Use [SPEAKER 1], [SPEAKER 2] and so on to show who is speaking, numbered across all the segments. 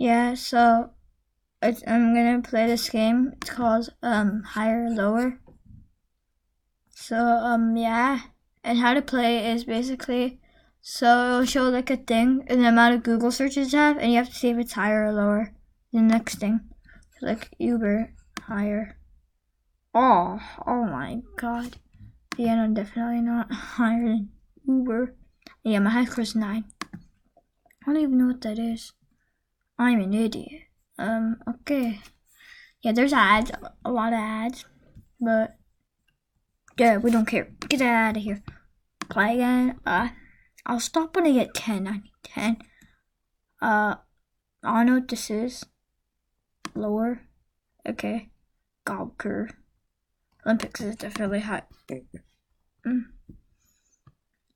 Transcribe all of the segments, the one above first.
[SPEAKER 1] Yeah, so I'm gonna play this game. It's called Higher or Lower. So yeah, and how to play is basically it'll show like a thing and the amount of Google searches you have, and you have to see if it's higher or lower. The next thing, so like Uber higher. Oh my God. Yeah, no, definitely not higher than Uber. Yeah, my high score is 9. I don't even know what that is. I'm an idiot. Okay. Yeah, there's ads, a lot of ads, but yeah, we don't care. Get out of here. Play again. I'll stop when I get 10. I need 10. I don't know what this is. Lower. Okay. Gawker. Olympics is definitely high.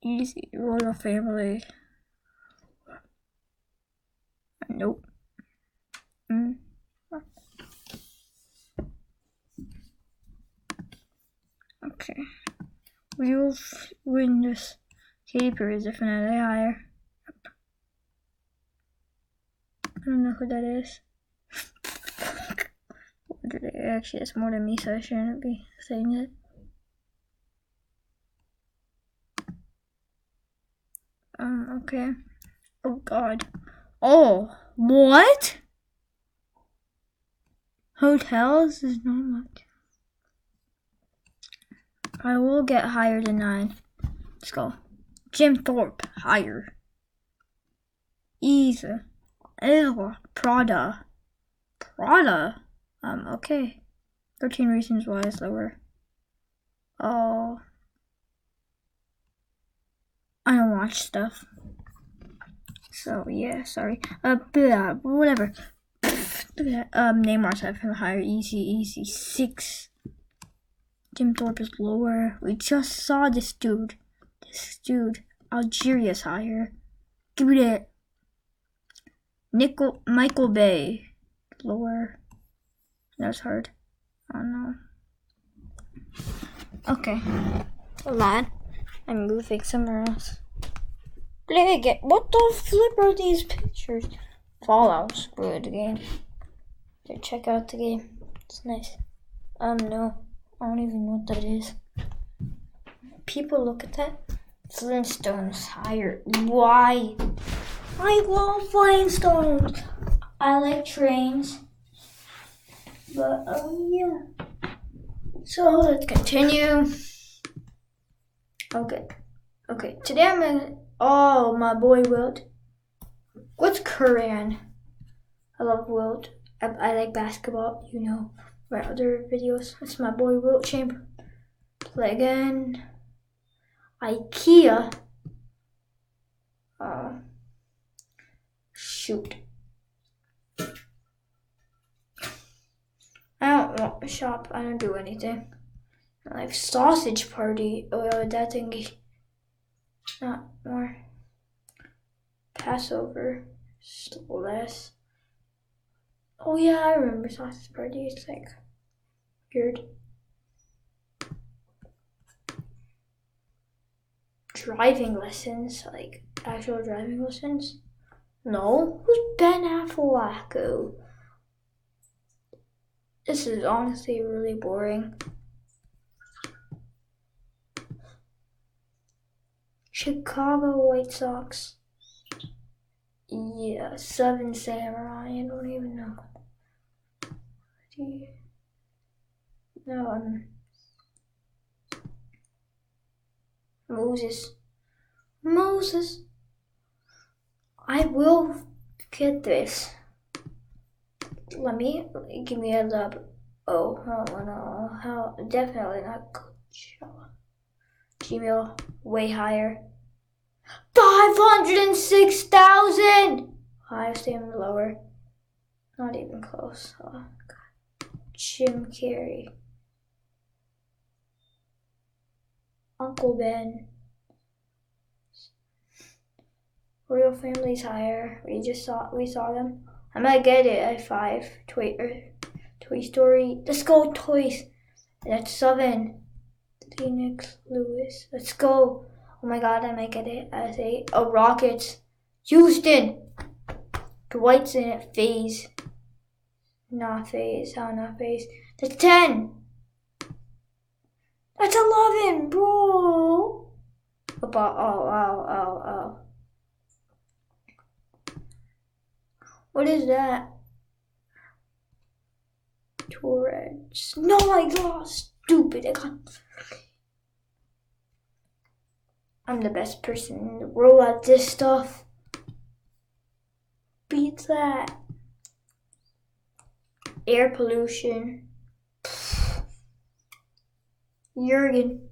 [SPEAKER 1] Easy. Royal family. Nope. Okay. We will win this. Katy Perry is definitely higher. I don't know who that is. Actually, it's more than me, so I shouldn't be saying it. Okay. Oh God. Oh, what? Hotels is not much. I will get higher than 9. Let's go. Jim Thorpe, higher. Easy. Ew, Prada. Okay. 13 reasons why it's lower. Oh. I don't watch stuff. So, yeah, sorry. Whatever. Look at that. Neymar's having higher. Easy. 6. Jim Thorpe is lower. We just saw this dude. Algeria's higher. Give me that. Michael Bay. Lower. That's hard. I don't know. Okay. Lad. I'm moving somewhere else. What the flip are these pictures? Fallout's good game. So check out the game. It's nice. No. I don't even know what that is. People look at that. Flintstones higher. Why? I love Flintstones. I like trains. But, yeah. So, let's continue. Okay. Today I'm gonna... Oh, my boy Wilt. What's Korean? I love Wilt. I like basketball, my other videos. It's my boy Wilt Chamber. Play again. IKEA. Shoot. I don't want to shop. I don't do anything. I like sausage party. Oh, that thingy. Not more. Passover. Still less. Oh yeah, I remember sausage party. It's like weird. Driving lessons, like actual driving lessons. No, who's Ben Affleck? This is honestly really boring. Chicago White Sox. Yeah, 7 Samurai. I don't even know. No, Moses. I will get this. Give me a love. Oh, no. How? Definitely not Coachella. Gmail, way higher. 506,000! Highest and lower. Not even close. Oh, God. Jim Carrey. Uncle Ben. Royal Family's higher. We saw them. I might get it at 5. Toy Story. Let's go, Toys. That's 7. Phoenix Lewis. Let's go. Oh my God, I might get it at 8. Oh, Rockets. Houston. Dwight's in it. FaZe. Not FaZe. How not FaZe? That's 10. That's 11, bro. Oh. What is that? Tourette's. No, I got stupid. I'm the best person in the world at this stuff. Beats that. Air pollution. Jurgen.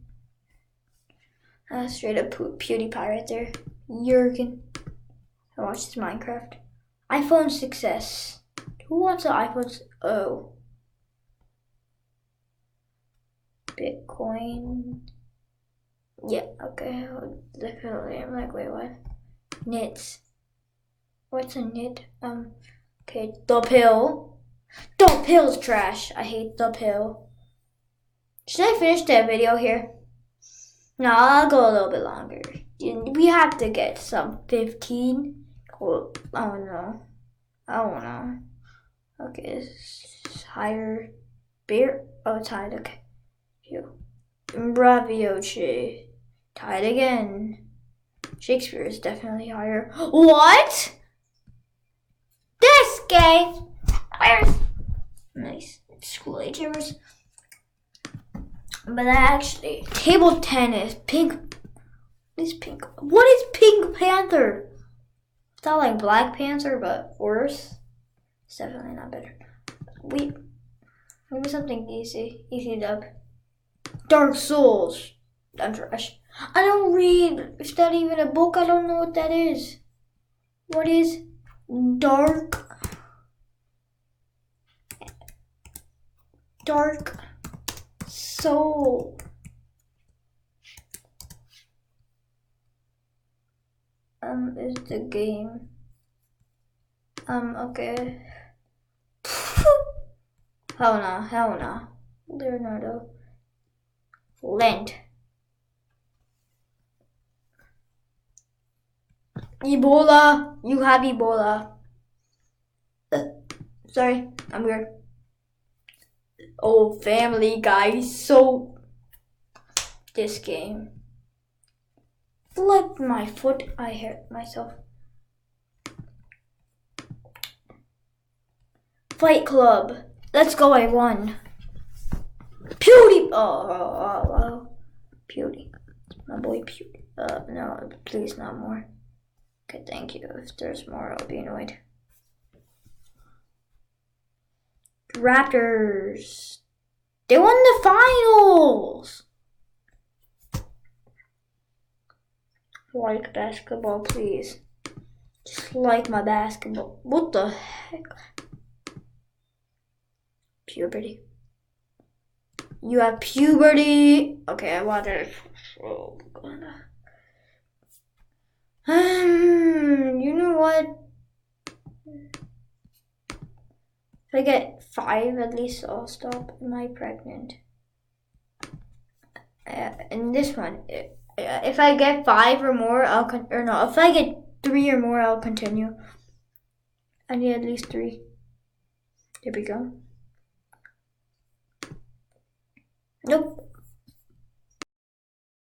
[SPEAKER 1] Straight up PewDiePie right there. Jurgen. I watched his Minecraft. iPhone 6s. Who wants an iPhone? Oh. Bitcoin. Yeah, okay. Definitely. I'm like, wait, what? Knits. What's a knit? Okay, the pill. The pill's trash. I hate the pill. Should I finish that video here? No, I'll go a little bit longer. We have to get some 15. Oh no. Okay, higher beer. Oh, tied. Okay. Bravioche. Tied again. Shakespeare is definitely higher. What? This game. Where's nice school age gamers? But actually, table tennis, pink. What is pink? What is Pink Panther? It's not like Black Panther, but worse. It's definitely not better. Maybe something easy. Easy dub. Dark Souls. I'm trash. I don't read. Is that even a book? I don't know what that is. What is Dark Soul? Is the game. Okay. Hell no. Leonardo. Lent. Ebola. You have Ebola. Sorry, I'm weird. Oh, Family Guy. So, this game. Flip my foot. I hurt myself. Fight Club. Let's go, I won. PewDie. Oh. PewDie. My boy PewDie. No, please, not more. Okay, thank you. If there's more, I'll be annoyed. Raptors. They won the finals. Like basketball, please. Just like my basketball. What the heck? Puberty. You have puberty. Okay, I want it. Oh god. You know what? If I get 5, at least I'll stop. Am I pregnant? In this one, if I get 5 or more, if I get 3 or more, I'll continue. I need at least 3. There we go. Nope.